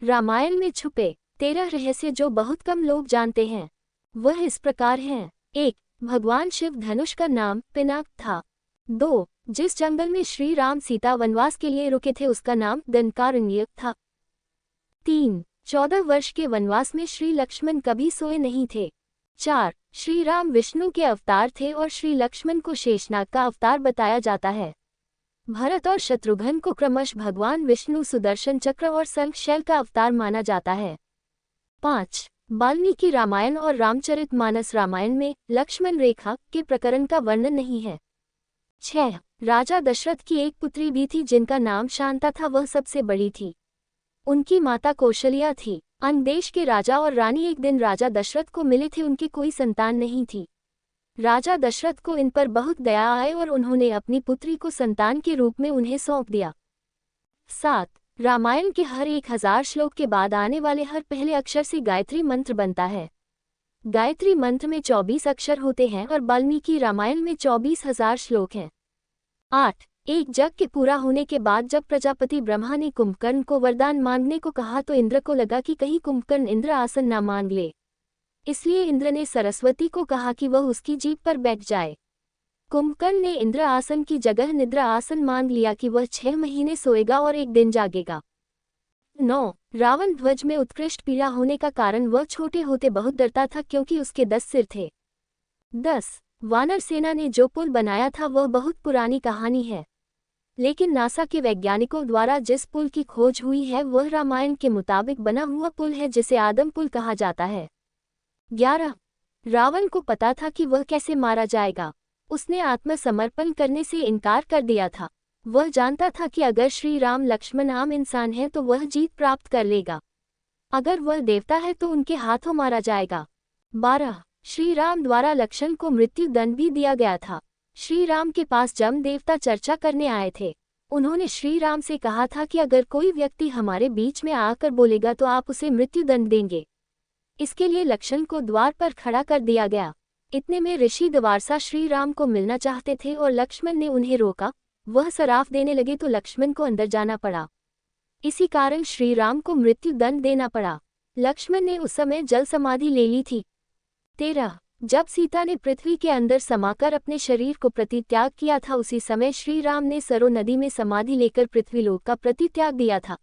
रामायण में छुपे 13 रहस्य जो बहुत कम लोग जानते हैं वह इस प्रकार हैं। 1. भगवान शिव धनुष का नाम पिनाक था। 2. जिस जंगल में श्री राम सीता वनवास के लिए रुके थे उसका नाम दंडकारण्यक था। 3. 14 वर्ष के वनवास में श्री लक्ष्मण कभी सोए नहीं थे। 4. श्री राम विष्णु के अवतार थे और श्री लक्ष्मण को शेषनाग का अवतार बताया जाता है। भरत और शत्रुघ्न को क्रमश भगवान विष्णु सुदर्शन चक्र और शंखशैल का अवतार माना जाता है। 5. वाल्मीकि रामायण और रामचरितमानस रामायण में लक्ष्मण रेखा के प्रकरण का वर्णन नहीं है। 6. राजा दशरथ की एक पुत्री भी थी जिनका नाम शांता था, वह सबसे बड़ी थी। उनकी माता कौशल्या थी। अन्य देश के राजा और रानी एक दिन राजा दशरथ को मिले थे, उनकी कोई संतान नहीं थी। राजा दशरथ को इन पर बहुत दया आई और उन्होंने अपनी पुत्री को संतान के रूप में उन्हें सौंप दिया। 7. रामायण के हर 1000 श्लोक के बाद आने वाले हर पहले अक्षर से गायत्री मंत्र बनता है। गायत्री मंत्र में 24 अक्षर होते हैं और वाल्मीकि रामायण में 24,000 श्लोक हैं। 8. एक यज्ञ के पूरा होने के बाद जब प्रजापति ब्रह्मा ने कुंभकर्ण को वरदान मांगने को कहा तो इंद्र को लगा कि कहीं कुंभकर्ण इंद्र आसन न मांग ले, इसलिए इंद्र ने सरस्वती को कहा कि वह उसकी जीभ पर बैठ जाए। कुंभकर्ण ने इंद्र आसन की जगह निद्रा आसन मांग लिया कि वह 6 महीने सोएगा और 1 दिन जागेगा। 9. रावण ध्वज में उत्कृष्ट पीड़ा होने का कारण वह छोटे होते बहुत डरता था क्योंकि उसके 10 सिर थे। 10. वानर सेना ने जो पुल बनाया था वह बहुत पुरानी कहानी है, लेकिन नासा के वैज्ञानिकों द्वारा जिस पुल की खोज हुई है वह रामायण के मुताबिक बना हुआ पुल है जिसे आदम पुल कहा जाता है। 11. रावण को पता था कि वह कैसे मारा जाएगा, उसने आत्मसमर्पण करने से इनकार कर दिया था। वह जानता था कि अगर श्री राम लक्ष्मण आम इंसान है तो वह जीत प्राप्त कर लेगा, अगर वह देवता है तो उनके हाथों मारा जाएगा। 12. श्री राम द्वारा लक्ष्मण को मृत्यु दंड भी दिया गया था। श्री राम के पास जम देवता चर्चा करने आए थे। उन्होंने श्री राम से कहा था कि अगर कोई व्यक्ति हमारे बीच में आकर बोलेगा तो आप उसे मृत्यु दंड देंगे। इसके लिए लक्ष्मण को द्वार पर खड़ा कर दिया गया। इतने में ऋषि द्वारसा श्री राम को मिलना चाहते थे और लक्ष्मण ने उन्हें रोका। वह सराफ देने लगे तो लक्ष्मण को अंदर जाना पड़ा, इसी कारण श्री राम को मृत्यु दंड देना पड़ा। लक्ष्मण ने उस समय जल समाधि ले ली थी। 13. जब सीता ने पृथ्वी के अंदर समाकर अपने शरीर को प्रतित्याग किया था उसी समय श्री राम ने सरो नदी में समाधि लेकर पृथ्वीलोक का प्रतित्याग दिया था।